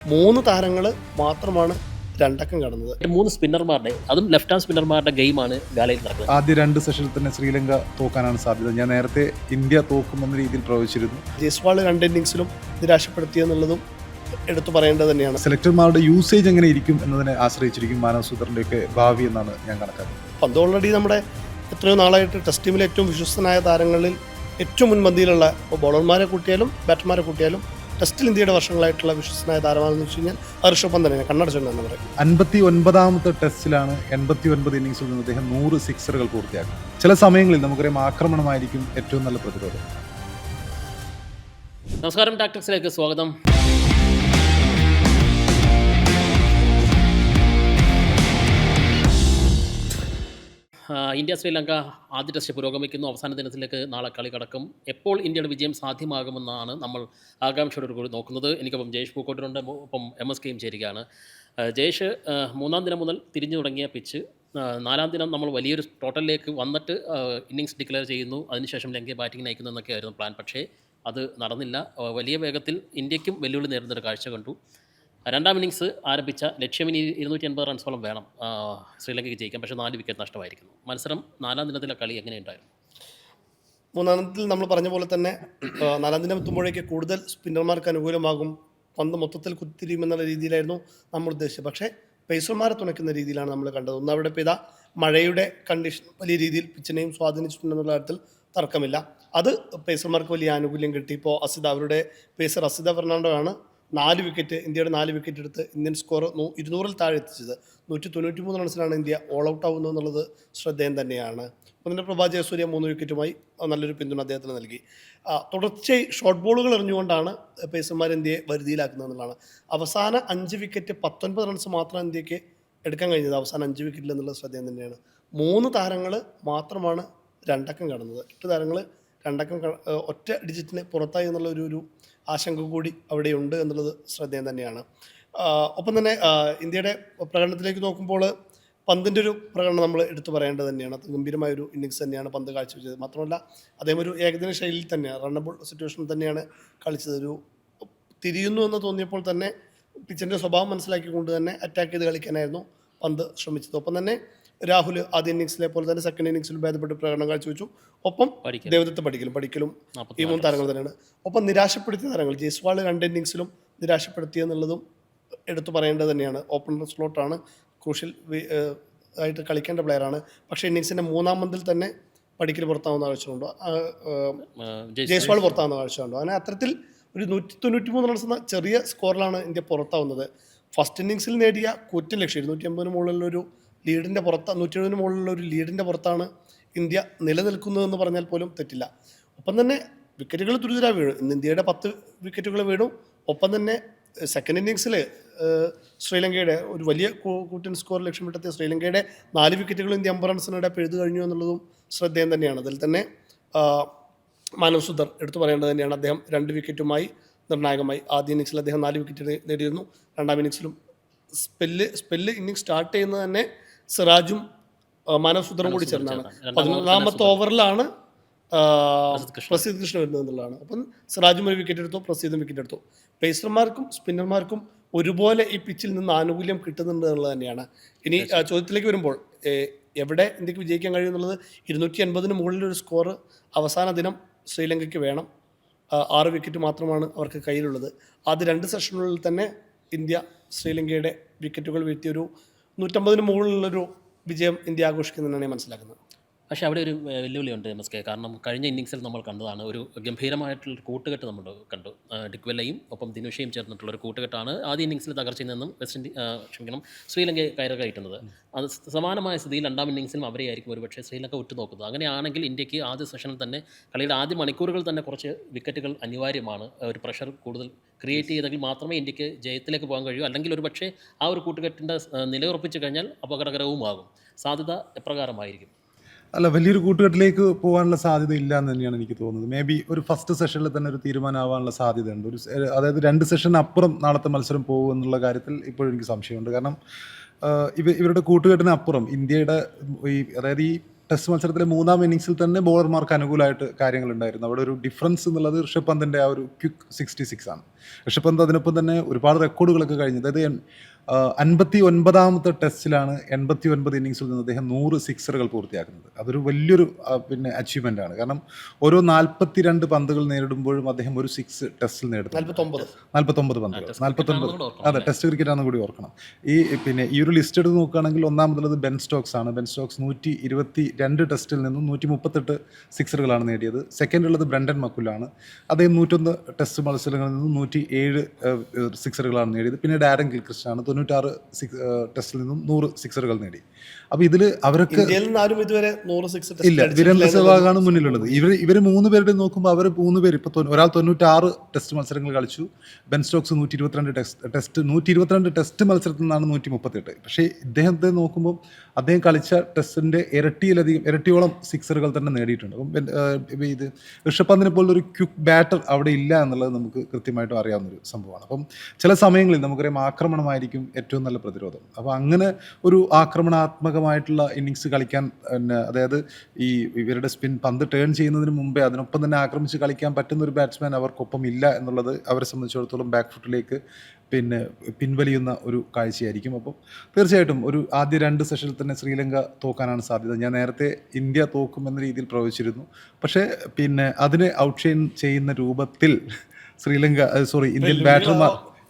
3 താരങ്ങൾ മാത്രമാണ് രണ്ടക്കം കടന്നത്. 3 സ്പിന്നർമാരുടെ, അതും ലെഫ്റ്റ് ഹാൻഡ് സ്പിന്നർമാരുടെ ഗെയിമാണ് ഗാലയിൽ നടക്കുന്നത്. ആദ്യ 2 സെഷനിൽ തന്നെ ശ്രീലങ്ക തോക്കാനാണ് സാധ്യത. ഞാൻ നേരത്തെ ഇന്ത്യ തോക്കുമെന്ന രീതിയിൽ പ്രവചിച്ചിരുന്നു. ജയ്സ്വാൾ 2 ഇന്നിങ്സിലും നിരാശപ്പെടുത്തിയെന്നുള്ളതും എടുത്തു പറയേണ്ടത് തന്നെയാണ്. സെലക്ടർമാരുടെ യൂസേജ് എങ്ങനെ ഇരിക്കും എന്നതിനെ ആശ്രയിച്ചിരിക്കും മാനവ് സൂത്രൻ്റെയൊക്കെ ഭാവി എന്നാണ് ഞാൻ കണക്കാക്കുന്നത്. പന്ത് ഓൾറെഡി നമ്മുടെ എത്രയോ നാളായിട്ട് ടെസ്റ്റ് ടീമിലെ ഏറ്റവും വിശ്വസ്തനായ താരങ്ങളിൽ ഏറ്റവും മുൻപന്തിയിലുള്ള ബോളർമാരെ കൂട്ടിയാലും ബാറ്റർമാരെ കൂട്ടിയാലും ടെസ്റ്റിൽ ഇന്ത്യയുടെ വർഷങ്ങളായിട്ടുള്ള വിശ്വസനായ താരമാണെന്ന് വെച്ച് കഴിഞ്ഞാൽ ഋഷഭ് പന്ത് തന്നെയാണ്. കണ്ണടച്ചെന്ന് പറയും. 59ാമത്തെ ടെസ്റ്റിലാണ് 89 ഇന്നിങ്സിൽ നിന്ന് അദ്ദേഹം 100 സിക്സറുകൾ പൂർത്തിയാക്കും. ചില സമയങ്ങളിൽ നമുക്കറിയാം ആക്രമണമായിരിക്കും ഏറ്റവും നല്ല പ്രതിരോധം. നമസ്കാരം, ടാക്ടിക്സിലേക്ക് സ്വാഗതം. ഇന്ത്യ ശ്രീലങ്ക ആദ്യ ടെസ്റ്റ് പുരോഗമിക്കുന്നു. അവസാന ദിനത്തിലേക്ക് നാളെ കളി കടക്കും. എപ്പോൾ ഇന്ത്യയുടെ വിജയം സാധ്യമാകുമെന്നാണ് നമ്മൾ ആകാംക്ഷയോട് കൂടി നോക്കുന്നത്. എനിക്കൊപ്പം ജയേഷ് പൂക്കോട്ടിലുണ്ട്, ഒപ്പം MSKയും ചേരുകയാണ്. ജയേഷ്, 3-ാം ദിനം മുതൽ തിരിഞ്ഞു തുടങ്ങിയ പിച്ച് 4-ാം ദിനം നമ്മൾ വലിയൊരു ടോട്ടലിലേക്ക് വന്നിട്ട് ഇന്നിങ്സ് ഡിക്ലെയർ ചെയ്യുന്നു, അതിനുശേഷം ലങ്കയെ ബാറ്റിങ്ങിന് അയക്കുന്നു എന്നൊക്കെയായിരുന്നു പ്ലാൻ. പക്ഷേ അത് നടന്നില്ല. വലിയ വേഗത്തിൽ ഇന്ത്യക്കും വെല്ലുവിളി നേരിടുന്നൊരു കാഴ്ച കണ്ടു. 2-ാം ഇന്നിങ്സ് ആരംഭിച്ച ലക്ഷ്യം ഇനി 280 റൺസോളം വേണം ശ്രീലങ്കയ്ക്ക് ജയിക്കാൻ. പക്ഷേ 4 വിക്കറ്റ് നഷ്ടമായിരിക്കുന്നു. മത്സരം 4-ാം ദിനത്തിലെ കളി എങ്ങനെയുണ്ടായിരുന്നു? 3-ാം ദിനത്തിൽ നമ്മൾ പറഞ്ഞ പോലെ തന്നെ 4-ാം ദിനം എത്തുമ്പോഴേക്ക് കൂടുതൽ സ്പിന്നർമാർക്ക് അനുകൂലമാകും, പന്ത് മൊത്തത്തിൽ കുത്തിരിയുമെന്നുള്ള രീതിയിലായിരുന്നു നമ്മൾ ഉദ്ദേശിച്ചത്. പക്ഷേ പേസർമാരെ തുണയ്ക്കുന്ന രീതിയിലാണ് നമ്മൾ കണ്ടത്. ഒന്ന്, അവിടെ പെയ്ത മഴയുടെ കണ്ടീഷൻ വലിയ രീതിയിൽ പിച്ചിനെയും സ്വാധീനിച്ചിട്ടുണ്ടെന്നുള്ള കാര്യത്തിൽ തർക്കമില്ല. അത് പേസർമാർക്ക് വലിയ ആനുകൂല്യം കിട്ടി. ഇപ്പോൾ അവരുടെ പേസർ അസിത ഫെർണാണ്ടോ ആണ് 4 വിക്കറ്റ്, ഇന്ത്യയുടെ 4 വിക്കറ്റ് എടുത്ത് ഇന്ത്യൻ സ്കോർ 200-ൽ താഴെ എത്തിച്ചത്. 193 റൺസിലാണ് ഇന്ത്യ ഓൾ ഔട്ട് ആവുന്നത് എന്നുള്ളത് ശ്രദ്ധേയം തന്നെയാണ്. അപ്പോൾ തന്നെ പ്രഭാ ജയസൂര്യ 3 വിക്കറ്റുമായി നല്ലൊരു പിന്തുണ അദ്ദേഹത്തിന് നൽകി. തുടർച്ചയായി ഷോർട്ട് ബോളുകൾ എറിഞ്ഞുകൊണ്ടാണ് പേസർമാർ ഇന്ത്യയെ വരുതിയിലാക്കുന്നത് എന്നുള്ളതാണ്. അവസാന 5 വിക്കറ്റ് 19 റൺസ് മാത്രം ഇന്ത്യക്ക് എടുക്കാൻ കഴിഞ്ഞത് അവസാന 5 വിക്കറ്റിൽ എന്നുള്ള ശ്രദ്ധേയം തന്നെയാണ്. 3 താരങ്ങൾ മാത്രമാണ് രണ്ടക്കം കടന്നത്. 8 താരങ്ങൾ രണ്ടക്കം ഒറ്റ ഡിജിറ്റിന് പുറത്തായി എന്നുള്ള ഒരു ആശങ്ക കൂടി അവിടെയുണ്ട് എന്നുള്ളത് ശ്രദ്ധേയം തന്നെയാണ്. ഒപ്പം തന്നെ ഇന്ത്യയുടെ പ്രകടനത്തിലേക്ക് നോക്കുമ്പോൾ പന്തിൻ്റെ ഒരു പ്രകടനം നമ്മൾ എടുത്തു പറയേണ്ടത് തന്നെയാണ്. അത് ഗംഭീരമായൊരു ഇന്നിങ്സ് തന്നെയാണ് പന്ത് കാഴ്ചവെച്ചത്. മാത്രമല്ല അദ്ദേഹം ഒരു ഏകദിന ശൈലിയിൽ തന്നെയാണ്, റണ്ണബിൾ സിറ്റുവേഷനിൽ തന്നെയാണ് കളിച്ചത്. ഒരു തിരിയുന്നു എന്ന് തോന്നിയപ്പോൾ തന്നെ പിച്ചിൻ്റെ സ്വഭാവം മനസ്സിലാക്കിക്കൊണ്ട് തന്നെ അറ്റാക്ക് ചെയ്ത് കളിക്കാനായിരുന്നു പന്ത് ശ്രമിച്ചത്. ഒപ്പം തന്നെ രാഹുൽ ആദ്യ ഇന്നിങ്സിലെ പോലെ തന്നെ സെക്കൻഡ് ഇന്നിങ്സിലും ഭേദപ്പെട്ട് പ്രകടനം കാഴ്ചവെച്ചു. ഒപ്പം ദേവദത്ത് പടിക്കലും ഈ 3 താരങ്ങൾ തന്നെയാണ്. ഒപ്പം നിരാശപ്പെടുത്തിയ താരങ്ങൾ ജയ്സ്വാൾ 2 ഇന്നിങ്സിലും നിരാശപ്പെടുത്തിയെന്നുള്ളതും എടുത്തു പറയേണ്ടത് തന്നെയാണ്. ഓപ്പണർ സ്ലോട്ടാണ്, ക്രൂഷ്യൽ ആയിട്ട് കളിക്കേണ്ട പ്ലെയറാണ്. പക്ഷേ ഇന്നിങ്സിൻ്റെ 3-ാം പന്തിൽ തന്നെ പടിക്കൽ പുറത്താവുന്ന കാഴ്ചയുണ്ടോ, ജയ്സ്വാൾ പുറത്താവുന്ന കാഴ്ചയുണ്ടോ. അങ്ങനെ അത്തരത്തിൽ ഒരു 193 റൺസ് എന്ന ചെറിയ സ്കോറിലാണ് ഇന്ത്യ പുറത്താവുന്നത്. ഫസ്റ്റ് ഇന്നിങ്സിൽ നേടിയ കൂറ്റൻ ലക്ഷ്യം 280 മുകളിലൊരു ലീഡിൻ്റെ പുറത്ത്, 170 മുകളിലുള്ള ഒരു ലീഡിൻ്റെ പുറത്താണ് ഇന്ത്യ നിലനിൽക്കുന്നതെന്ന് പറഞ്ഞാൽ പോലും തെറ്റില്ല. ഒപ്പം തന്നെ വിക്കറ്റുകൾ തുരിതരായി വീണു. ഇന്ന് ഇന്ത്യയുടെ 10 വിക്കറ്റുകൾ വീണു. ഒപ്പം തന്നെ സെക്കൻഡ് ഇന്നിങ്സിൽ ശ്രീലങ്കയുടെ ഒരു വലിയ കൂറ്റൻ സ്കോർ ലക്ഷ്യമിട്ടെത്തിയ ശ്രീലങ്കയുടെ 4 വിക്കറ്റുകൾ ഇന്ത്യ 50 റൺസിനിടെ പിഴുതു കഴിഞ്ഞു എന്നുള്ളതും ശ്രദ്ധേയം തന്നെയാണ്. അതിൽ തന്നെ മാനവ് സുന്ദർ എടുത്തു പറയേണ്ടത് തന്നെയാണ്. അദ്ദേഹം 2 വിക്കറ്റുമായി നിർണായകമായി. ആദ്യ ഇന്നിങ്സിൽ അദ്ദേഹം 4 വിക്കറ്റ് നേടിയിരുന്നു. 2-ാം ഇന്നിങ്സിലും സ്പെല്ല് ഇന്നിങ്സ് സ്റ്റാർട്ട് ചെയ്യുന്നത് തന്നെ സിറാജും മാനവ് സുന്ദറും കൂടി ചേർന്നാണ്. 11ാമത്തെ ഓവറിലാണ് പ്രസീദ് കൃഷ്ണ വരുന്നത് എന്നുള്ളതാണ്. അപ്പം സിറാജും ഒരു വിക്കറ്റ് എടുത്തു, പ്രസീദും വിക്കറ്റ് എടുത്തു. പേസർമാർക്കും സ്പിന്നർമാർക്കും ഒരുപോലെ ഈ പിച്ചിൽ നിന്ന് ആനുകൂല്യം കിട്ടുന്നുണ്ട് എന്നുള്ളത് തന്നെയാണ്. ഇനി ചോദ്യത്തിലേക്ക് വരുമ്പോൾ എവിടെ ഇന്ത്യക്ക് വിജയിക്കാൻ കഴിയുമെന്നുള്ളത്, 280-ന് മുകളിലൊരു സ്കോർ അവസാന ദിനം ശ്രീലങ്കയ്ക്ക് വേണം. 6 വിക്കറ്റ് മാത്രമാണ് അവർക്ക് കയ്യിലുള്ളത്. ആദ്യ 2 സെഷനുകളിൽ തന്നെ ഇന്ത്യ ശ്രീലങ്കയുടെ വിക്കറ്റുകൾ വീഴ്ത്തിയൊരു 150-ന് മുകളിലുള്ളൊരു വിജയം ഇന്ത്യ ആഘോഷിക്കുന്നതെന്നാണ് ഞാൻ മനസ്സിലാക്കുന്നത്. പക്ഷേ അവിടെ ഒരു വെല്ലുവിളിയുണ്ട് MSK. കാരണം കഴിഞ്ഞ ഇന്നിങ്സിൽ നമ്മൾ കണ്ടതാണ്, ഒരു ഗംഭീരമായിട്ടുള്ളൊരു കൂട്ടുകെട്ട് നമ്മൾ കണ്ടു. ഡിക്വെല്ലയും ഒപ്പം ദിനുഷയും ചേർന്നിട്ടുള്ളൊരു കൂട്ടുകെട്ടാണ് ആദ്യ ഇന്നിങ്സിൽ തകർച്ചയിൽ നിന്നും ശ്രീലങ്കയെ കയറ്റുന്നത്. അത് സമാനമായ സ്ഥിതിയിൽ 2-ാം ഇന്നിങ്സിലും അവരെയായിരിക്കും ഒരുപക്ഷെ ശ്രീലങ്ക ഉറ്റുനോക്കുന്നത്. അങ്ങനെയാണെങ്കിൽ ഇന്ത്യക്ക് ആദ്യ സെഷനിൽ തന്നെ, കളിയുടെ ആദ്യ മണിക്കൂറുകൾ തന്നെ കുറച്ച് വിക്കറ്റുകൾ അനിവാര്യമാണ്. ഒരു പ്രഷർ കൂടുതൽ ക്രിയേറ്റ് ചെയ്തെങ്കിൽ മാത്രമേ ഇന്ത്യക്ക് ജയത്തിലേക്ക് പോകാൻ കഴിയൂ. അല്ലെങ്കിൽ ഒരു പക്ഷേ ആ ഒരു കൂട്ടുകെട്ടിൻ്റെ നിലയുറപ്പിച്ച് കഴിഞ്ഞാൽ അപകടകരവുമാകും. സാധ്യത എപ്രകാരമായിരിക്കും? അല്ല, വലിയൊരു കൂട്ടുകെട്ടിലേക്ക് പോകാനുള്ള സാധ്യത ഇല്ല എന്ന് തന്നെയാണ് എനിക്ക് തോന്നുന്നത്. മേ ബി ഒരു ഫസ്റ്റ് സെഷനിൽ തന്നെ ഒരു തീരുമാനമാവാനുള്ള സാധ്യതയുണ്ട്. അതായത് 2 സെഷൻ അപ്പുറം നാളത്തെ മത്സരം പോകും എന്നുള്ള കാര്യത്തിൽ ഇപ്പോഴും എനിക്ക് സംശയമുണ്ട്. കാരണം ഇവരുടെ കൂട്ടുകെട്ടിന് അപ്പുറം ഇന്ത്യയുടെ അതായത് ഈ ടെസ്റ്റ് മത്സരത്തിലെ 3-ാം ഇന്നിങ്സിൽ തന്നെ ബോളർമാർക്ക് അനുകൂലമായിട്ട് കാര്യങ്ങളുണ്ടായിരുന്നു. അവിടെ ഒരു ഡിഫറൻസ് എന്നുള്ളത് ഋഷഭ് പന്തിൻ്റെ ആ ഒരു ക്വിക്ക് 66 ആണ്. ഋഷഭ് പന്ത് അതിനൊപ്പം തന്നെ ഒരുപാട് റെക്കോർഡുകളൊക്കെ കഴിഞ്ഞു. അതായത് 59ാമത്തെ ടെസ്റ്റിലാണ് 89 ഇന്നിങ്സിൽ നിന്ന് അദ്ദേഹം 100 സിക്സറുകൾ പൂർത്തിയാക്കുന്നത്. അതൊരു വലിയൊരു പിന്നെ അച്ചീവ്മെൻ്റ് ആണ്. കാരണം ഓരോ 42 പന്തുകൾ നേരിടുമ്പോഴും അദ്ദേഹം ഒരു 6 ടെസ്റ്റിൽ നേടുന്നു. 49 പന്തുകൾ, 49. അതെ, ടെസ്റ്റ് ക്രിക്കറ്റാണെന്ന് കൂടി ഓർക്കണം. പിന്നെ ഈ ഒരു ലിസ്റ്റ് എടുത്ത് നോക്കുകയാണെങ്കിൽ ഒന്നാമതുള്ളത് ബെൻ സ്റ്റോക്സ് ആണ്. ബെൻ സ്റ്റോക്സ് 122 ടെസ്റ്റിൽ നിന്നും 138 സിക്സറുകളാണ് നേടിയത്. സെക്കൻഡ് ഉള്ളത് ബ്രണ്ടൻ മക്കുലാണ്. അദ്ദേഹം 101 ടെസ്റ്റ് മത്സരങ്ങളിൽ നിന്നും 107 സിക്സറുകളാണ് നേടിയത്. പിന്നെ ഡാരൻ ഗിൽക്രിസ്റ്റ് ആണ് 96 ടെസ്റ്റിൽ നിന്നും 100 സിക്സറുകൾ നേടി. അപ്പോൾ ഇതിൽ അവരൊക്കെ ഇതുവരെ 100 സിക്സ് ഇല്ല, വീരേന്ദ്ര സെവാഗാണ് മുന്നിലുള്ളത്. ഇവർ 3 പേരുടെ നോക്കുമ്പോൾ അവർ 3 പേര് ഇപ്പോൾ ഒരാൾ 96 ടെസ്റ്റ് മത്സരങ്ങൾ കളിച്ചു. ബെൻ സ്റ്റോക്സ് 122 ടെസ്റ്റ് മത്സരത്തിൽ നിന്നാണ് 138. പക്ഷേ ഇദ്ദേഹത്തെ നോക്കുമ്പോൾ അദ്ദേഹം കളിച്ച ടെസ്റ്റിൻ്റെ ഇരട്ടിയോളം സിക്സറുകൾ തന്നെ നേടിയിട്ടുണ്ട്. അപ്പം ഇത് ഋഷഭ് പന്തിനെ പോലുള്ള ഒരു ക്വിക്ക് ബാറ്റർ അവിടെ ഇല്ല എന്നുള്ളത് നമുക്ക് കൃത്യമായിട്ടും അറിയാവുന്നൊരു സംഭവമാണ്. അപ്പം ചില സമയങ്ങളിൽ നമുക്കറിയാം ആക്രമണമായിരിക്കും ഏറ്റവും നല്ല പ്രതിരോധം. അപ്പോൾ അങ്ങനെ ഒരു ആക്രമണാത്മകമായിട്ടുള്ള ഇന്നിങ്സ് കളിക്കാൻ അതായത് ഇവരുടെ സ്പിൻ പന്ത് ടേൺ ചെയ്യുന്നതിന് മുമ്പേ അതിനൊപ്പം തന്നെ ആക്രമിച്ച് കളിക്കാൻ പറ്റുന്ന ഒരു ബാറ്റ്സ്മാൻ അവർക്കൊപ്പം ഇല്ല എന്നുള്ളത് അവരെ സംബന്ധിച്ചിടത്തോളം ബാക്ക് ഫുട്ടിലേക്ക് പിൻവലിയുന്ന ഒരു കാഴ്ചയായിരിക്കും. അപ്പോൾ തീർച്ചയായിട്ടും ഒരു ആദ്യ 2 സെഷനിൽ തന്നെ ശ്രീലങ്ക തോക്കാനാണ് സാധ്യത. ഞാൻ നേരത്തെ ഇന്ത്യ തോക്കുമെന്ന രീതിയിൽ പ്രവചിച്ചിരുന്നു. പക്ഷേ അതിനെ ഔട്ട്ഷൈൻ ചെയ്യുന്ന രൂപത്തിൽ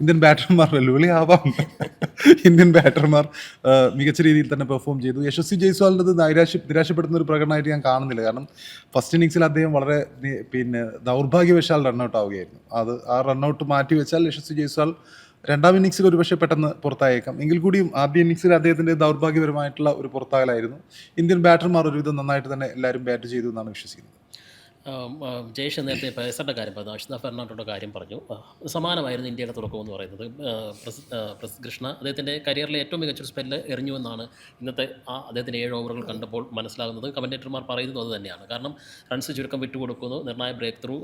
ഇന്ത്യൻ ബാറ്റർമാർ വെല്ലുവിളിയാവാം. ഇന്ത്യൻ ബാറ്റർമാർ മികച്ച രീതിയിൽ തന്നെ പെർഫോം ചെയ്തു. യശസ്വി ജയ്സ്വാളിൻ്റെ നിരാശപ്പെടുത്തുന്ന ഒരു പ്രകടനമായിട്ട് ഞാൻ കാണുന്നില്ല. കാരണം ഫസ്റ്റ് ഇന്നിങ്സിൽ അദ്ദേഹം വളരെ ദൗർഭാഗ്യവശാൽ റണ്ണൗട്ട് ആവുകയായിരുന്നു. ആ റണ്ണൗട്ട് മാറ്റി വെച്ചാൽ യശസ്വി ജയ്സ്വാൾ 2ാം ഇന്നിങ്സിൽ ഒരുപക്ഷെ പെട്ടെന്ന് പുറത്തായേക്കാം. എങ്കിൽ കൂടിയും ആദ്യ ഇന്നിങ്സിൽ അദ്ദേഹത്തിൻ്റെ ദൗർഭാഗ്യപരമായിട്ടുള്ള ഒരു പുറത്താകലായിരുന്നു. ഇന്ത്യൻ ബാറ്റർമാർ ഒരുവിധം നന്നായിട്ട് തന്നെ എല്ലാവരും ബാറ്റ് ചെയ്തു എന്നാണ് വിശ്വസിക്കുന്നത്. ജയേഷ് നേരത്തെ പേസറുടെ കാര്യം പറഞ്ഞു, അഷ്ന ഫെർണാണ്ടോയുടെ കാര്യം പറഞ്ഞു. സമാനമായിരുന്നു ഇന്ത്യയുടെ തുടക്കം എന്ന് പറയുന്നത്. കൃഷ്ണ അദ്ദേഹത്തിൻ്റെ കരിയറിലെ ഏറ്റവും മികച്ചൊരു സ്പെല്ല് എറിഞ്ഞുവെന്നാണ് ഇന്നത്തെ അദ്ദേഹത്തിൻ്റെ 7 ഓവറുകൾ കണ്ടപ്പോൾ മനസ്സിലാകുന്നത്. കമൻറ്റേറ്റർമാർ പറയുന്നത് അത് തന്നെയാണ്. കാരണം റൺസ് ചുരുക്കം വിട്ടുകൊടുക്കുന്നു, നിർണായ ബ്രേക്ക് ത്രൂ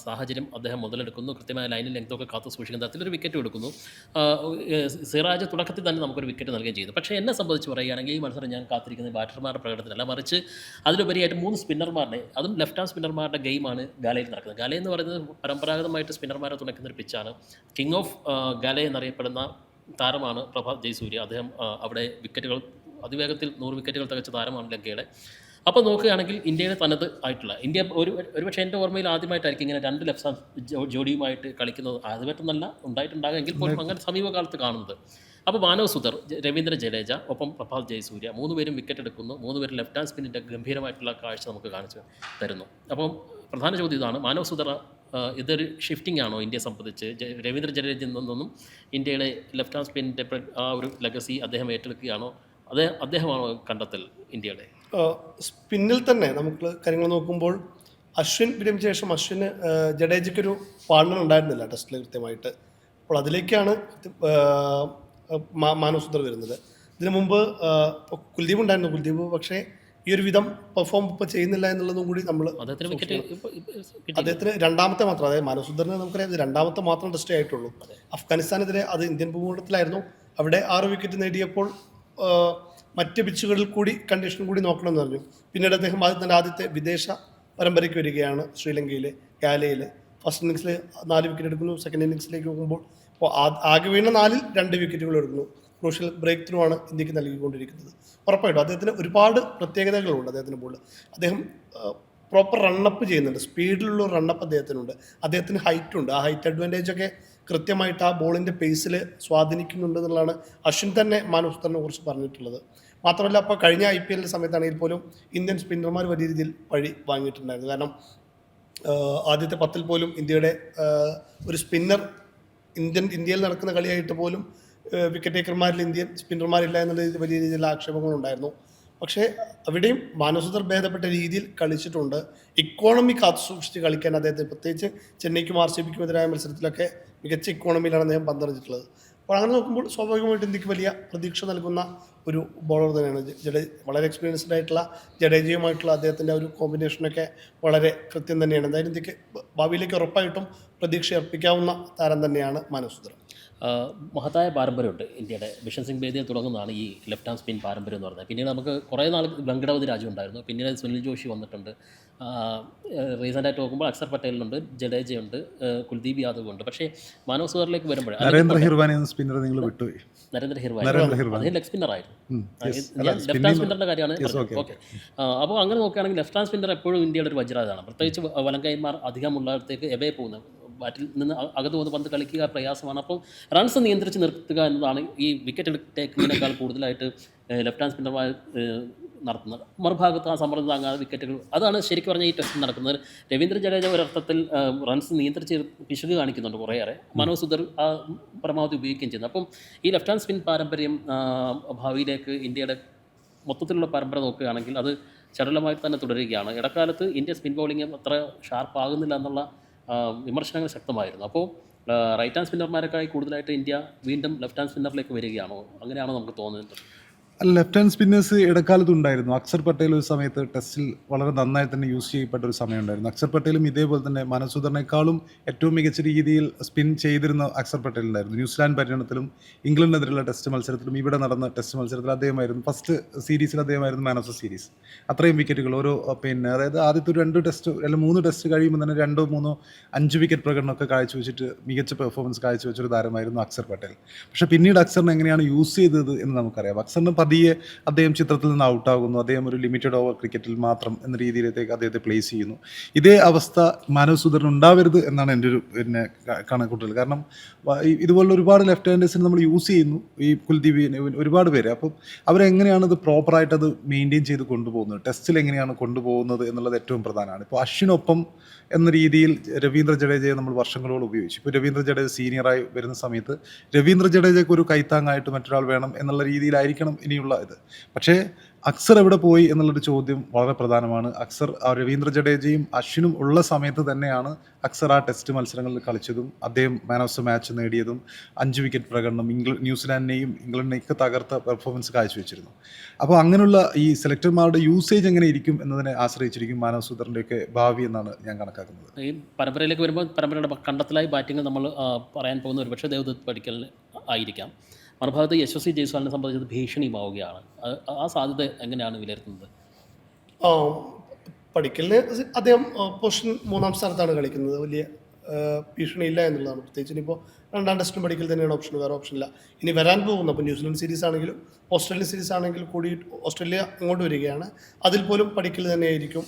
സാഹചര്യം അദ്ദേഹം മുതലെടുക്കുന്നു, കൃത്യമായ ലൈനിൽ ലെങ്തൊക്കെ കാത്തു സൂക്ഷിക്കുന്ന തരത്തിലൊരു വിക്കറ്റ് എടുക്കുന്നു. സിറാജ് തുടക്കത്തിൽ തന്നെ നമുക്കൊരു വിക്കറ്റ് നൽകുകയും ചെയ്തു. പക്ഷേ എന്നെ സംബന്ധിച്ച് പറയുകയാണെങ്കിൽ ഈ മത്സരം ഞാൻ കാത്തിരിക്കുന്നത് ബാറ്റർമാരുടെ പ്രകടനത്തിലല്ല, മറിച്ച് അതിലുപരിയായിട്ട് 3 സ്പിന്നർമാരുടെ, അതും ലെഫ്റ്റ് ഹാൻഡ് സ്പിന്നർമാരുടെ ഗെയിമാണ് ഗാലയിൽ നടക്കുന്നത്. ഗാല എന്ന് പറയുന്നത് പരമ്പരാഗതമായിട്ട് സ്പിന്നർമാരെ തുണയ്ക്കുന്ന ഒരു പിച്ചാണ്. കിങ് ഓഫ് ഗാല എന്നറിയപ്പെടുന്ന താരമാണ് പ്രഭാത് ജയസൂര്യ. അദ്ദേഹം അവിടെ വിക്കറ്റുകൾ അതിവേഗത്തിൽ 100 വിക്കറ്റുകൾ തികച്ച താരമാണ് ലങ്കയുടെ. അപ്പോൾ നോക്കുകയാണെങ്കിൽ ഇന്ത്യയുടെ തനത് ആയിട്ടുള്ള ഒരുപക്ഷെ എൻ്റെ ഓർമ്മയിൽ ആദ്യമായിട്ടായിരിക്കും ഇങ്ങനെ 2 ലെഫ്റ്റ് ഹാൻഡ് ജോഡിയുമായിട്ട് കളിക്കുന്നത്. ആദ്യമായിട്ടൊന്നല്ല, ഉണ്ടായിട്ടുണ്ടാകുമെങ്കിൽ പോലും അങ്ങനെ സമീപകാലത്ത് കാണുന്നത്. അപ്പോൾ മാനവ് സുധർ, രവീന്ദ്ര ജഡേജ, ഒപ്പം പ്രഭാത് ജയസൂര്യ 3 പേരും വിക്കറ്റ് എടുക്കുന്നു. 3 പേരും ലെഫ്റ്റ് ഹാൻഡ് സ്പിന്നിൻ്റെ ഗംഭീരമായിട്ടുള്ള കാഴ്ച നമുക്ക് കാണിച്ചു തരുന്നു. അപ്പം പ്രധാന ചോദ്യം ഇതാണ്, മാനവ് സുധർ ഇതൊരു ഷിഫ്റ്റിംഗ് ആണോ ഇന്ത്യയെ സംബന്ധിച്ച്? രവീന്ദ്ര ജഡേജയിൽ നിന്നൊന്നും ഇന്ത്യയുടെ ലെഫ്റ്റ് ഹാൻഡ് സ്പിന്നിൻ്റെ ആ ഒരു ലെഗസി അദ്ദേഹം ഏറ്റെടുക്കുകയാണോ? അദ്ദേഹമാണോ കണ്ടെത്തൽ ഇന്ത്യയുടെ? സ്പിന്നിൽ തന്നെ നമുക്ക് കാര്യങ്ങൾ നോക്കുമ്പോൾ അശ്വിൻ വിരമിച്ച ശേഷം അശ്വിന് ജഡേജയ്ക്കൊരു പാർട്ണർ ഉണ്ടായിരുന്നില്ല ടെസ്റ്റിൽ കൃത്യമായിട്ട്. അപ്പോൾ അതിലേക്കാണ് മാനവ് സുധർ വരുന്നത്. ഇതിനു മുമ്പ് കുൽദീപ് ഉണ്ടായിരുന്നു. കുൽദീപ് പക്ഷേ ഈ ഒരു വിധം പെർഫോം ഇപ്പോൾ ചെയ്യുന്നില്ല എന്നുള്ളതും കൂടി നമ്മൾ അദ്ദേഹത്തിന് 2ാമത്തെ മാത്രം, അതായത് മാനവ് സുധറിന് നമുക്കറിയാം 2ാമത്തെ മാത്രം ടെസ്റ്റ് ആയിട്ടുള്ളൂ. അഫ്ഗാനിസ്ഥാനെതിരെ അത് ഇന്ത്യൻ ഭൂപടത്തിലായിരുന്നു. അവിടെ 6 വിക്കറ്റ് നേടിയപ്പോൾ മറ്റ് പിച്ചുകളിൽ കൂടി കണ്ടീഷൻ കൂടി നോക്കണമെന്ന് പറഞ്ഞു. പിന്നീട് അദ്ദേഹം ആദ്യത്തെ വിദേശ പരമ്പരയ്ക്ക് വരികയാണ് ശ്രീലങ്കയിൽ, ഗാലയിൽ. ഫസ്റ്റ് ഇന്നിങ്സിൽ 4 വിക്കറ്റ് എടുക്കുന്നു. സെക്കൻഡ് ഇന്നിങ്സിലേക്ക് പോകുമ്പോൾ ഇപ്പോൾ ആകെ വീണ 4-ൽ 2 വിക്കറ്റുകൾ എടുക്കുന്നു. ക്രൂഷ്യൽ ബ്രേക്ക് ത്രൂ ആണ് ഇന്ത്യക്ക് നൽകിക്കൊണ്ടിരിക്കുന്നത്. ഉറപ്പായിട്ടും അദ്ദേഹത്തിന് ഒരുപാട് പ്രത്യേകതകളുണ്ട്. അദ്ദേഹത്തിന് ബോളിൽ അദ്ദേഹം പ്രോപ്പർ റണ്ണപ്പ് ചെയ്യുന്നുണ്ട്. സ്പീഡിലുള്ള റണ്ണപ്പ് അദ്ദേഹത്തിനുണ്ട്. അദ്ദേഹത്തിന് ഹൈറ്റുണ്ട്. ആ ഹൈറ്റ് അഡ്വാൻറ്റേജൊക്കെ കൃത്യമായിട്ട് ആ ബോളിൻ്റെ പേസിൽ സ്വാധീനിക്കുന്നുണ്ട് എന്നുള്ളതാണ് അശ്വിൻ തന്നെ മാനവ് സുധറിനെ കുറിച്ച് പറഞ്ഞിട്ടുള്ളത്. മാത്രമല്ല, അപ്പോൾ കഴിഞ്ഞ IPL സമയത്താണെങ്കിൽ പോലും ഇന്ത്യൻ സ്പിന്നർമാർ വലിയ രീതിയിൽ പഴി വാങ്ങിയിട്ടുണ്ടായിരുന്നു. കാരണം ആദ്യത്തെ 10-ൽ പോലും ഇന്ത്യയുടെ ഒരു സ്പിന്നർ ഇന്ത്യയിൽ നടക്കുന്ന കളിയായിട്ട് പോലും വിക്കറ്റ് ടേക്കർമാരിൽ ഇന്ത്യൻ സ്പിന്നർമാരില്ല എന്നുള്ള വലിയ രീതിയിലുള്ള ആക്ഷേപങ്ങളുണ്ടായിരുന്നു. പക്ഷേ അവിടെയും മാനവ് സുധർ ഭേദപ്പെട്ട രീതിയിൽ കളിച്ചിട്ടുണ്ട്. ഇക്കോണമി കാത്തു സൂക്ഷിച്ച് കളിക്കാൻ അദ്ദേഹത്തെ, പ്രത്യേകിച്ച് ചെന്നൈക്കും RCBക്കും എതിരായ മത്സരത്തിലൊക്കെ മികച്ച ഇക്കോണമിയിലാണ് അദ്ദേഹം പന്തെറിഞ്ഞിട്ടുള്ളത്. അപ്പോൾ അങ്ങനെ നോക്കുമ്പോൾ സ്വാഭാവികമായിട്ട് ഇന്ത്യക്ക് വലിയ പ്രതീക്ഷ നൽകുന്ന ഒരു ബോളർ തന്നെയാണ് വളരെ എക്സ്പീരിയൻസ്ഡ് ആയിട്ടുള്ള ജഡേജയുമായിട്ടുള്ള അദ്ദേഹത്തിൻ്റെ ഒരു കോമ്പിനേഷനൊക്കെ വളരെ കൃത്യം തന്നെയാണ്. എന്തായാലും ഇന്ത്യക്ക് ഭാവിയിലേക്ക് ഉറപ്പായിട്ടും പ്രതീക്ഷ അർപ്പിക്കാവുന്ന താരം തന്നെയാണ് മാനവ് സുധർ. മഹത്തായ പാരമ്പര്യമുണ്ട് ഇന്ത്യയുടെ. ബിഷൻ സിംഗ് ബേദിയിൽ തുടങ്ങുന്നതാണ് ഈ ലെഫ്റ്റ് ഹാൻഡ് സ്പിൻ പാരമ്പര്യം എന്ന് പറയുന്നത്. പിന്നീട് നമുക്ക് കുറേ നാൾ വെങ്കടവതി രാജു ഉണ്ടായിരുന്നു, പിന്നീട് സുനിൽ ജോഷി വന്നിട്ടുണ്ട്. റീസെൻ്റായിട്ട് നോക്കുമ്പോൾ അക്സർ പട്ടേലുണ്ട്, ജഡേജയുണ്ട്, കുൽദീപ് യാദവ് ഉണ്ട്. പക്ഷേ മാനവ് സുഹറിലേക്ക് വരുമ്പോൾ നരേന്ദ്ര ഹിർവാനി എന്ന സ്പിന്നർ നിങ്ങൾ വിട്ടുപോയി. നരേന്ദ്ര ഹിർവാനി അദ്ദേഹം ലെഗ് സ്പിന്നറായിരുന്നു. ഞാൻ ലെഫ്റ്റ് ഹാൻഡ് സ്പിന്നറിൻ്റെ കാര്യമാണ്. ഓക്കെ, അപ്പോൾ അങ്ങനെ നോക്കുകയാണെങ്കിൽ ലെഫ്റ്റ് ഹാൻഡ് സ്പിന്നർ എപ്പോഴും ഇന്ത്യയുടെ ഒരു വജ്രാതാണ്. പ്രത്യേകിച്ച് വലങ്കൈമാർ അധികമുള്ളിടത്തേക്ക് എവേ പോകുന്നത്, ബാറ്റിൽ നിന്ന് അകത്ത് പോകുന്ന പന്ത് കളിക്കുക പ്രയാസമാണ്. അപ്പോൾ റൺസ് നിയന്ത്രിച്ച് നിർത്തുക എന്നതാണ് ഈ വിക്കറ്റ് ടേക്കിങ്ങിനേക്കാൾ കൂടുതലായിട്ട് ലെഫ്റ്റ് ഹാൻഡ് സ്പിന്നർമാർ നടത്തുന്നത്. മറുഭാഗത്ത് ആ സമ്മർദ്ദം താങ്ങാതെ വിക്കറ്റുകൾ, അതാണ് ശരിക്കും പറഞ്ഞാൽ ഈ ടെസ്റ്റിൽ നടക്കുന്നത്. രവീന്ദ്ര ജഡേജ ഒരർത്ഥത്തിൽ റൺസ് നിയന്ത്രിച്ച് പിശുക്ക് കാണിക്കുന്നുണ്ട് കുറേയേറെ. മനോജ് സുധർ പരമാവധി ഉപയോഗിക്കുകയും ചെയ്യുന്നു. അപ്പം ഈ ലെഫ്റ്റ് ഹാൻഡ് സ്പിൻ പാരമ്പര്യം ഭാവിയിലേക്ക് ഇന്ത്യയുടെ മൊത്തത്തിലുള്ള പരമ്പര നോക്കുകയാണെങ്കിൽ അത് ചടുലമായി തന്നെ തുടരുകയാണ്. ഇടക്കാലത്ത് ഇന്ത്യ സ്പിൻ ബൗളിംഗ് അത്ര ഷാർപ്പാകുന്നില്ല എന്നുള്ള വിമർശനങ്ങൾ ശക്തമായിരുന്നു. അപ്പോൾ റൈറ്റ് ഹാൻഡ് സ്പിന്നർമാരെക്കായി കൂടുതലായിട്ട് ഇന്ത്യ വീണ്ടും ലെഫ്റ്റ് ഹാൻഡ് സ്പിന്നറിലേക്ക് വരികയാണോ? അങ്ങനെയാണോ നമുക്ക് തോന്നുന്നത്? ലെഫ്റ്റ് ഹാൻഡ് സ്പിന്നേഴ്സ് ഇടക്കാലത്ത് ഉണ്ടായിരുന്നു. അക്സർ പട്ടേൽ ഒരു സമയത്ത് ടെസ്റ്റിൽ വളരെ നന്നായി തന്നെ യൂസ് ചെയ്യപ്പെട്ട ഒരു സമയം ഉണ്ടായിരുന്നു. അക്സർ പട്ടേലും ഇതേപോലെ തന്നെ മനോജ് സുധറിനേക്കാളും ഏറ്റവും മികച്ച രീതിയിൽ സ്പിൻ ചെയ്തിരുന്ന അക്സർ പട്ടേൽ ഉണ്ടായിരുന്നു. ന്യൂസിലാൻഡ് പര്യടനത്തിലും ഇംഗ്ലണ്ടിനെതിരെയുള്ള ടെസ്റ്റ് മത്സരത്തിലും ഇവിടെ നടന്ന ടെസ്റ്റ് മത്സരത്തിൽ അദ്ദേഹമായിരുന്നു ഫസ്റ്റ് സീരീസിൽ അദ്ദേഹമായിരുന്നു മാൻ ഓഫ് ദ സീരീസ്. അത്രയും വിക്കറ്റുകൾ ഓരോ അതായത് ആദ്യത്തെ ഒരു 2 ടെസ്റ്റ് അല്ലെങ്കിൽ 3 ടെസ്റ്റ് കഴിയുമ്പോൾ തന്നെ 2, 3, 5 വിക്കറ്റ് പ്രകടനമൊക്കെ കാഴ്ചവെച്ചിട്ട് മികച്ച പെർഫോമൻസ് കാഴ്ചവെച്ചൊരു താരമായിരുന്നു അക്സർ പട്ടേൽ. പക്ഷേ പിന്നീട് അക്സറിനെ എങ്ങനെയാണ് യൂസ് ചെയ്തത് എന്ന് നമുക്കറിയാം. അക്സറിന് പതിയെ അദ്ദേഹം ചിത്രത്തിൽ നിന്ന് ഔട്ടാകുന്നു. അദ്ദേഹം ഒരു ലിമിറ്റഡ് ഓവർ ക്രിക്കറ്റിൽ മാത്രം എന്ന രീതിയിലേക്ക് അദ്ദേഹത്തെ പ്ലേസ് ചെയ്യുന്നു. ഇതേ അവസ്ഥ മാനവ് സുധറിന് ഉണ്ടാവരുത് എന്നാണ് എൻ്റെ ഒരു കണക്കൂട്ടൽ. കാരണം ഇതുപോലുള്ള ഒരുപാട് ലെഫ്റ്റ് ഹാൻഡേഴ്സിന് നമ്മൾ യൂസ് ചെയ്യുന്നു, ഈ കുൽദീപ് ഒരുപാട് പേര്. അപ്പം അവരെങ്ങനെയാണ് ഇത് പ്രോപ്പറായിട്ട് അത് മെയിൻറ്റെയിൻ ചെയ്ത് കൊണ്ടുപോകുന്നത്, ടെസ്റ്റിൽ എങ്ങനെയാണ് കൊണ്ടുപോകുന്നത് എന്നുള്ളത് ഏറ്റവും പ്രധാനമാണ്. ഇപ്പോൾ അശ്വിനൊപ്പം എന്ന രീതിയിൽ രവീന്ദ്ര ജഡേജയെ നമ്മൾ വർഷങ്ങളോളം ഉപയോഗിച്ചു. ഇപ്പോൾ രവീന്ദ്ര ജഡേജ സീനിയറായി വരുന്ന സമയത്ത് രവീന്ദ്ര ജഡേജയ്ക്ക് ഒരു കൈത്താങ്ങായിട്ട് മറ്റൊരാൾ വേണം എന്നുള്ള രീതിയിലായിരിക്കണം ഇനിയുള്ള ഇത്. പക്ഷേ അക്സർ എവിടെ പോയി എന്നുള്ളൊരു ചോദ്യം വളരെ പ്രധാനമാണ്. അക്സർ രവീന്ദ്ര ജഡേജയും അശ്വിനും ഉള്ള സമയത്ത് തന്നെയാണ് അക്സർ ആ ടെസ്റ്റ് മത്സരങ്ങളിൽ കളിച്ചതും അദ്ദേഹം മാൻ ഓഫ് ദ മാച്ച് നേടിയതും 5 വിക്കറ്റ് പ്രകടനം ന്യൂസിലാൻഡിനെയും ഇംഗ്ലണ്ടിനെയൊക്കെ തകർത്ത പെർഫോമൻസ് കാഴ്ചവെച്ചിരുന്നു. അപ്പോൾ അങ്ങനെയുള്ള ഈ സെലക്ടർമാരുടെ യൂസേജ് എങ്ങനെ ഇരിക്കും എന്നതിനെ ആശ്രയിച്ചിരിക്കും മാനവ് സുധറിൻ്റെയൊക്കെ ഭാവി എന്നാണ് ഞാൻ കണക്കാക്കുന്നത്. ഈ പരമ്പരയിലേക്ക് വരുമ്പോൾ പരമ്പരയുടെ കണ്ടെത്തലായി ബാറ്റിംഗ് നമ്മൾ പറയാൻ പോകുന്ന ഒരു പക്ഷേ ദേവദത്ത് പടിക്കൽ ആയിരിക്കാം. മറുഭാഗത്ത് യശസ്വി ജയ്സ്വാളിനെ സംബന്ധിച്ചത് ഭീഷണിയുമാവുകയാണ്. ആ സാധ്യത എങ്ങനെയാണ് വിലയിരുത്തുന്നത്? പടിക്കലിന് അദ്ദേഹം പൊസിഷൻ 3-ാം സ്ഥാനത്താണ് കളിക്കുന്നത്. വലിയ ഭീഷണിയില്ല എന്നുള്ളതാണ്. പ്രത്യേകിച്ച് ഇനിയിപ്പോൾ 2ാം ടെസ്റ്റും പടിക്കൽ തന്നെയാണ് ഓപ്ഷൻ, വേറെ ഓപ്ഷനില്ല. ഇനി വരാൻ പോകുന്നു. അപ്പോൾ ന്യൂസിലൻഡ് സീരീസ് ആണെങ്കിലും ഓസ്ട്രേലിയൻ സീരീസ് ആണെങ്കിൽ കൂടി ഓസ്ട്രേലിയ ഇങ്ങോട്ട് വരികയാണ്. അതിൽ പോലും പടിക്കൽ തന്നെയായിരിക്കും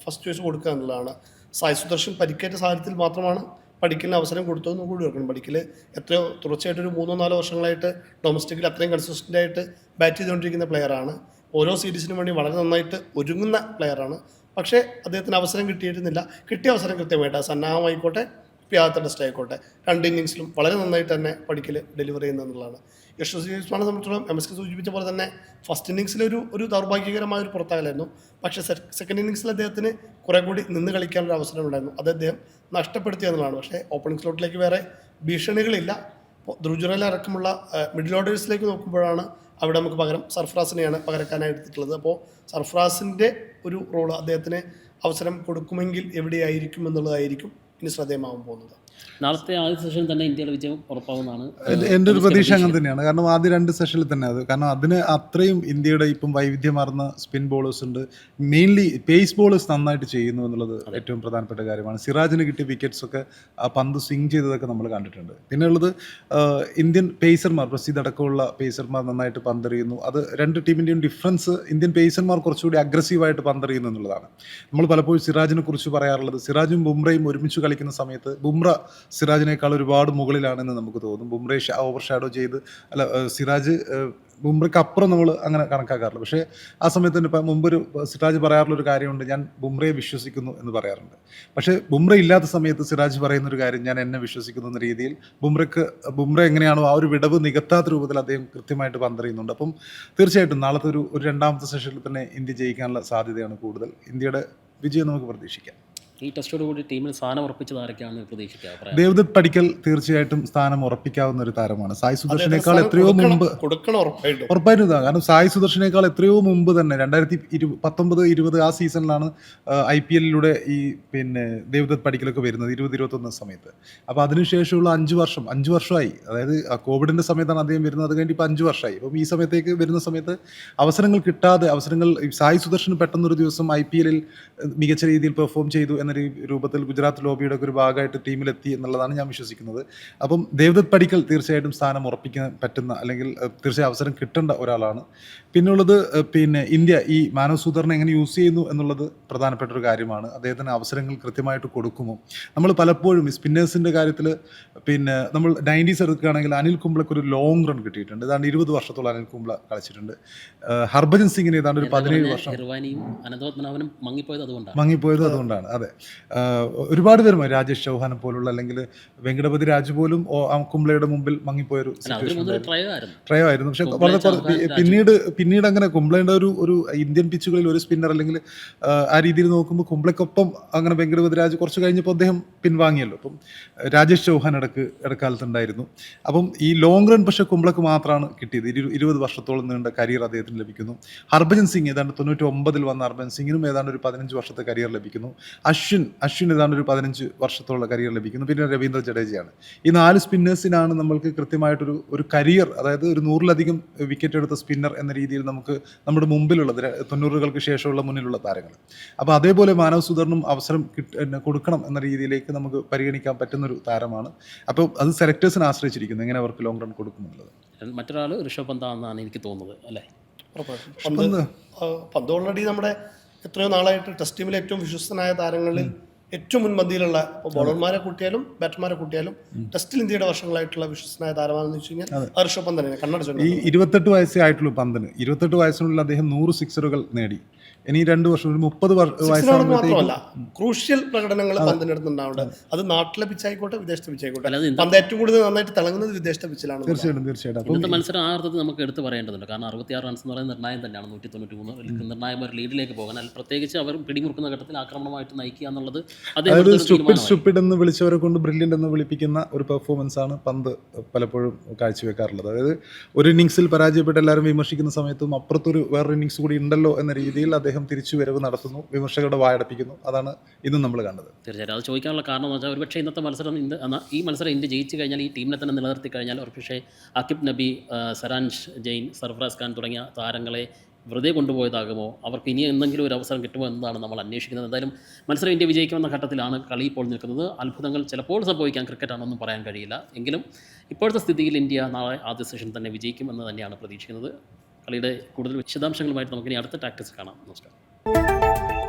ഫസ്റ്റ് ചോയ്സ് കൊടുക്കുക എന്നുള്ളതാണ്. സായ് സുദർശൻ പരിക്കേറ്റ സാഹചര്യത്തിൽ മാത്രമാണ് പടിക്കലിന് അവസരം കൊടുത്തതെന്ന് കൂടി ഓർക്കണം. പടിക്കൽ എത്രയോ തുടർച്ചയായിട്ടൊരു 3-4 വർഷങ്ങളായിട്ട് ഡൊമസ്റ്റിക്കിൽ അത്രയും കൺസിസ്റ്റൻ്റായിട്ട് ബാറ്റ് ചെയ്തുകൊണ്ടിരിക്കുന്ന പ്ലെയറാണ്. ഓരോ സീരീസിനും വേണ്ടി വളരെ നന്നായിട്ട് ഒരുങ്ങുന്ന പ്ലെയറാണ്. പക്ഷേ അദ്ദേഹത്തിന് അവസരം കിട്ടിയിരുന്നില്ല. കിട്ടിയ അവസരം കൃത്യമായിട്ട് സന്നാഹമായിക്കോട്ടെ, ആദ്യത്തെ ടെസ്റ്റ് ആയിക്കോട്ടെ, 2 ഇന്നിങ്സിലും വളരെ നന്നായിട്ട് തന്നെ പടിക്കൽ ഡെലിവറി ചെയ്യുന്നതെന്നുള്ളതാണ്. യശസ്വി ജയ്സ്വാളിനെ സംബന്ധിച്ചിടത്തോളം MSK സൂചിപ്പിച്ച പോലെ തന്നെ ഫസ്റ്റ് ഇന്നിങ്സിൽ ഒരു ദൗർഭാഗ്യകരമായ ഒരു പുറത്താകലായിരുന്നു. പക്ഷേ സെക്കൻഡ് ഇന്നിങ്സിൽ അദ്ദേഹത്തിന് കുറേ കൂടി നിന്ന് കളിക്കാനൊരു അവസരം ഉണ്ടായിരുന്നു. അത് അദ്ദേഹം നഷ്ടപ്പെടുത്തിയെന്നുള്ളതാണ്. പക്ഷേ ഓപ്പണിംഗ് സ്ലോട്ടിലേക്ക് വേറെ ഭീഷണികളില്ല. ധ്രുജുറൽ അടക്കമുള്ള മിഡിൽ ഓർഡേഴ്സിലേക്ക് നോക്കുമ്പോഴാണ് അവിടെ നമുക്ക് പകരം സർഫ്രാസിനെയാണ് പകരക്കാനായി എടുത്തിട്ടുള്ളത്. അപ്പോൾ സർഫ്രാസിൻ്റെ ഒരു റോള് അദ്ദേഹത്തിന് അവസരം കൊടുക്കുമെങ്കിൽ എവിടെയായിരിക്കും എന്നുള്ളതായിരിക്കും ഇനി ശ്രദ്ധേയമാവാൻ പോകുന്നത്. നാളത്തെ ആദ്യ സെഷൻ തന്നെ ഇന്ത്യയുടെ വിജയം ഉറപ്പാവുന്നതാണ് എൻ്റെ ഒരു പ്രതീക്ഷ. അങ്ങനെ തന്നെയാണ്. കാരണം ആദ്യ 2 സെഷനിൽ തന്നെ അത്, കാരണം അതിന് അത്രയും ഇന്ത്യയുടെ ഇപ്പം വൈവിധ്യമാർന്ന സ്പിൻ ബോളേഴ്സ് ഉണ്ട്. മെയിൻലി പേസ് ബോളേഴ്സ് നന്നായിട്ട് ചെയ്യുന്നു എന്നുള്ളത് ഏറ്റവും പ്രധാനപ്പെട്ട കാര്യമാണ്. സിറാജിന് കിട്ടിയ വിക്കറ്റ്സ് ഒക്കെ ആ പന്ത് സ്വിങ് ചെയ്തതൊക്കെ നമ്മൾ കണ്ടിട്ടുണ്ട്. പിന്നെ ഉള്ളത് ഇന്ത്യൻ പേസർമാർ, പ്രസിദ്ധ അടക്കമുള്ള പേസർമാർ നന്നായിട്ട് പന്തെറിയുന്നു. അത് 2 ടീമിൻ്റെയും ഡിഫറൻസ്, ഇന്ത്യൻ പേസർമാർ കുറച്ചുകൂടി അഗ്രസീവായിട്ട് പന്തെറിയുന്നു എന്നുള്ളതാണ്. നമ്മൾ പലപ്പോഴും സിറാജിനെ കുറിച്ച് പറയാറുള്ളത്, സിറാജും ബുംറയും ഒരുമിച്ച് കളിക്കുന്ന സമയത്ത് ബുംറ സിറാജിനേക്കാൾ ഒരുപാട് മുകളിലാണെന്ന് നമുക്ക് തോന്നും. ബുംറയെ ഓവർ ഷാഡോ ചെയ്ത് സിറാജ് ബുംറയ്ക്ക് അപ്പുറം നമ്മൾ അങ്ങനെ കണക്കാക്കാറില്ല. പക്ഷേ ആ സമയത്ത് തന്നെ ഇപ്പം മുമ്പൊരു സിറാജ് പറയാറുള്ളൊരു കാര്യമുണ്ട്, ഞാൻ ബുംറയെ വിശ്വസിക്കുന്നു എന്ന് പറയാറുണ്ട്. പക്ഷേ ബുംറ ഇല്ലാത്ത സമയത്ത് സിറാജ് പറയുന്നൊരു കാര്യം, ഞാൻ എന്നെ വിശ്വസിക്കുന്നു എന്ന രീതിയിൽ ബുംറ എങ്ങനെയാണോ ആ ഒരു വിടവ് നികത്താത്ത രൂപത്തിൽ അദ്ദേഹം കൃത്യമായിട്ട് പന്തെറിയുന്നുണ്ട്. അപ്പം തീർച്ചയായിട്ടും നാളത്തെ ഒരു 2ാമത്തെ സെഷനിൽ തന്നെ ഇന്ത്യ ജയിക്കാനുള്ള സാധ്യതയാണ് കൂടുതൽ. ഇന്ത്യയുടെ വിജയം നമുക്ക് പ്രതീക്ഷിക്കാം. ഈ ടെസ്റ്റോടുകൂടി ടീമിൽ സ്ഥാനം ഉറപ്പിച്ചത് ആരൊക്കെയാണെന്ന് പ്രതീക്ഷിക്കുക പറയാം. ദേവദത്ത് പടിക്കൽ തീർച്ചയായിട്ടും സ്ഥാനം ഉറപ്പിക്കാവുന്ന ഒരു താരമാണ്. സായി സുദർശനേക്കാൾ എത്രയോ മുമ്പ് കൊടുക്കണം ഉറപ്പായിട്ടും. ഉറപ്പായിട്ടും ഇതാണ്. കാരണം സായി സുദർശനേക്കാൾ എത്രയോ മുമ്പ് തന്നെ 2019-20 ആ സീസണിലാണ് IPL-ലൂടെ ഈ പിന്നെ ദേവദത്ത് പടിക്കലൊക്കെ വരുന്നത്, 2021 സമയത്ത്. അപ്പോൾ അതിനുശേഷമുള്ള 5 വർഷമായി, അതായത് കോവിഡിൻ്റെ സമയത്താണ് അദ്ദേഹം വരുന്നത്. അത് കഴിഞ്ഞ് ഇപ്പോൾ 5 വർഷമായി. അപ്പം ഈ സമയത്തേക്ക് വരുന്ന സമയത്ത് അവസരങ്ങൾ കിട്ടാതെ സായി സുദർശൻ പെട്ടെന്നൊരു ദിവസം IPL-ൽ മികച്ച രീതിയിൽ പെർഫോം ചെയ്തു എന്ന രൂപത്തിൽ ഗുജറാത്ത് ലോബിയുടെ ഒക്കെ ഒരു ഭാഗമായിട്ട് ടീമിലെത്തി എന്നുള്ളതാണ് ഞാൻ വിശ്വസിക്കുന്നത്. അപ്പം ദേവദത്ത് പടിക്കൽ തീർച്ചയായിട്ടും സ്ഥാനം ഉറപ്പിക്കാൻ പറ്റുന്ന, അല്ലെങ്കിൽ തീർച്ചയായും അവസരം കിട്ടേണ്ട ഒരാളാണ്. പിന്നുള്ളത് പിന്നെ ഇന്ത്യ ഈ മാനവ് സൂദറിനെ എങ്ങനെ യൂസ് ചെയ്യുന്നു എന്നുള്ളത് പ്രധാനപ്പെട്ട ഒരു കാര്യമാണ്. അദ്ദേഹത്തിന് അവസരങ്ങൾ കൃത്യമായിട്ട് കൊടുക്കുമോ? നമ്മൾ പലപ്പോഴും ഈ സ്പിന്നേഴ്സിൻ്റെ കാര്യത്തിൽ പിന്നെ നമ്മൾ 90s എടുക്കുകയാണെങ്കിൽ അനിൽ കുംബ്ലക്ക് ഒരു ലോങ് റൺ കിട്ടിയിട്ടുണ്ട്. ഏതാണ്ട് 20 വർഷത്തോളം അനിൽ കുംബ്ല കളിച്ചിട്ടുണ്ട്. ഹർഭജൻ സിംഗിന് ഏതാണ്ട് ഒരു 17 വർഷം ഇർവാനിയും അനന്തപത്മനാഭനും മങ്ങിപ്പോയത് അതുകൊണ്ടാണ്. അതെ, ഒരുപാട് പേരും രാജേഷ് ചൗഹാനെ പോലുള്ള, അല്ലെങ്കിൽ വെങ്കടപതി രാജു പോലും കുംബ്ലയുടെ മുമ്പിൽ മങ്ങിപ്പോയൊരു ട്രയോ ആയിരുന്നു. പക്ഷെ വളരെ പിന്നീട് അങ്ങനെ കുംബ്ലയുടെ ഒരു ഇന്ത്യൻ പിച്ചുകളിൽ ഒരു സ്പിന്നർ അല്ലെങ്കിൽ ആ രീതിയിൽ നോക്കുമ്പോൾ കുംബ്ലക്കൊപ്പം അങ്ങനെ വെങ്കടപതി രാജു കുറച്ച് കഴിഞ്ഞപ്പോൾ അദ്ദേഹം പിൻവാങ്ങിയല്ലോ. അപ്പം രാജേഷ് ചൗഹാൻ ഇടക്കാലത്തുണ്ടായിരുന്നു. അപ്പം ഈ ലോങ് റൺ പക്ഷേ കുംബ്ലക്ക് മാത്രമാണ് കിട്ടിയത്. 20 വർഷത്തോളം നീണ്ട കരിയർ അദ്ദേഹത്തിന് ലഭിക്കുന്നു. ഹർഭജൻ സിംഗ് ഏതാണ്ട് 99-ൽ വന്ന ഹർഭജൻ സിംഗിനും ഏതാണ്ട് ഒരു 15 വർഷത്തെ കരിയർ ലഭിക്കുന്നു. അശ്വിൻ ഏതാണ്ട് ഒരു 15 വർഷത്തോളം കരിയർ ലഭിക്കുന്നു. പിന്നെ രവീന്ദ്ര ജഡേജയാണ്. ഈ 4 സ്പിന്നേഴ്സിനാണ് നമ്മൾക്ക് കൃത്യമായിട്ടൊരു കരിയർ, അതായത് ഒരു 100-ലധികം വിക്കറ്റ് എടുത്ത സ്പിന്നർ എന്ന രീതിയിൽ നമുക്ക് നമ്മുടെ മുമ്പിലുള്ളത് 90-കൾക്ക് ശേഷമുള്ള മുന്നിലുള്ള താരങ്ങൾ. അപ്പോൾ അതേപോലെ മാനവ് സുദറിനും അവസരം കൊടുക്കണം എന്ന രീതിയിലേക്ക് നമുക്ക് പരിഗണിക്കാൻ പറ്റുന്നൊരു താരമാണ്. അപ്പോൾ അത് സെലക്ടേഴ്സിനെ ആശ്രയിച്ചിരിക്കുന്നു എങ്ങനെ അവർക്ക് ലോങ് റൺ കൊടുക്കുന്നുള്ളത്. മറ്റൊരാൾ ഋഷഭ് പന്താണെന്നാണ് എനിക്ക് തോന്നുന്നത്, അല്ലേ? പന്ത് ഓൾറെഡി നമ്മുടെ എത്രയോ നാളായിട്ട് ടെസ്റ്റ് ടീമിലെ ഏറ്റവും വിശ്വസ്തനായ താരങ്ങളിൽ ഏറ്റവും മുൻപന്തിയിലുള്ള ബോളർമാരെ കൂട്ടിയാലും ബാറ്റർമാരെ കൂട്ടിയാലും ടെസ്റ്റിൽ ഇന്ത്യയുടെ വർഷങ്ങളായിട്ടുള്ള വിശ്വസ്തനായ താരമാണെന്ന് വെച്ച് കഴിഞ്ഞാൽ ഋഷഭ് പന്ത് തന്നെയാണ്. കണ്ണടച്ചു. ഈ 28 വയസ്സേ ആയിട്ടുള്ളൂ പന്തിന്. 28 വയസ്സിനുള്ളിൽ അദ്ദേഹം 100 സിക്സറുകൾ നേടി. ഇനി 2 വർഷം, ഒരു 30 മാത്രമല്ല ക്രൂഷ്യൽ പ്രകടനങ്ങൾ പന്തിനടുത്തുണ്ടാവുണ്ട്. അത് നാട്ടിലെ പിച്ചായിക്കോട്ടെ വിദേശത്തെ പിച്ചായിക്കോട്ടെ, പന്ത് ഏറ്റവും കൂടുതൽ നന്നായിട്ട് തിളങ്ങുന്നത് വിദേശത്തെ പിച്ചിലാണ്. തീർച്ചയായിട്ടും ഇന്നത്തെ മത്സരം ആ അർത്ഥത്തിൽ നമുക്ക് എടുത്ത് പറയേണ്ടതുണ്ട്. കാരണം 66 റൺസ് എന്ന് പറയുന്നത് നിർണായം തന്നെയാണ്. 193 നിർണായം ഒരു ലീഡിലേക്ക് പോകാൻ, പ്രത്യേകിച്ച് അവർ പിടിമുറുക്കുന്ന ഘട്ടത്തിൽ ആക്രമണമായിട്ട് നയിക്കുക എന്നുള്ളത് അതായത് സ്റ്റുപ്പിഡ് എന്ന് വിളിച്ചവരെ കൊണ്ട് ബ്രില്യൻ്റ് എന്ന് വിളിപ്പിക്കുന്ന ഒരു പെർഫോമൻസ് ആണ് പന്ത് പലപ്പോഴും കാഴ്ചവെക്കാറുള്ളത്. അതായത് ഒരു ഇന്നിങ്സിൽ പരാജയപ്പെട്ട് എല്ലാവരും വിമർശിക്കുന്ന സമയത്തും അപ്പുറത്തൊരു വേറൊരു ഇന്നിങ്സ് കൂടി ഉണ്ടല്ലോ എന്ന രീതിയിൽ അദ്ദേഹം തിരിച്ചു വരവ് നടത്തുന്നു, വിമർശകരുടെ വായടപ്പിക്കുന്നു. അതാണ് ഇന്നും നമ്മൾ കണ്ടത്. തീർച്ചയായിട്ടും അത് ചോദിക്കാനുള്ള കാരണം എന്ന് വെച്ചാൽ ഒരുപക്ഷെ ഇന്നത്തെ മത്സരം ഈ മത്സരം ഇന്ത്യ ജയിച്ചു കഴിഞ്ഞാൽ, ഈ ടീമിനെ തന്നെ നിലനിർത്തി കഴിഞ്ഞാൽ ഒരുപക്ഷെ അക്കിബ് നബി, സരാൻഷ് ജെയിൻ, സർഫറാസ് ഖാൻ തുടങ്ങിയ താരങ്ങളെ വെറുതെ കൊണ്ടുപോയതാകുമോ, അവർക്ക് ഇനി എന്തെങ്കിലും ഒരു അവസരം കിട്ടുമോ എന്നതാണ് നമ്മൾ അന്വേഷിക്കുന്നത്. എന്തായാലും മത്സരം ഇന്ത്യ വിജയിക്കുമെന്ന ഘട്ടത്തിലാണ് കളി ഇപ്പോൾ നിൽക്കുന്നത്. അത്ഭുതങ്ങൾ ചിലപ്പോൾ സംഭവിക്കാൻ, ക്രിക്കറ്റാണെന്നും പറയാൻ കഴിയില്ല. എങ്കിലും ഇപ്പോഴത്തെ സ്ഥിതിയിൽ ഇന്ത്യ നാളെ ആദ്യ സെഷൻ തന്നെ വിജയിക്കുമെന്ന് തന്നെയാണ് പ്രതീക്ഷിക്കുന്നത്. കളിയുടെ കൂടുതൽ വിശദാംശങ്ങളുമായിട്ട് നമുക്കിനി അടുത്ത ടാക്ടിക്സ് കാണാം. നമസ്കാരം.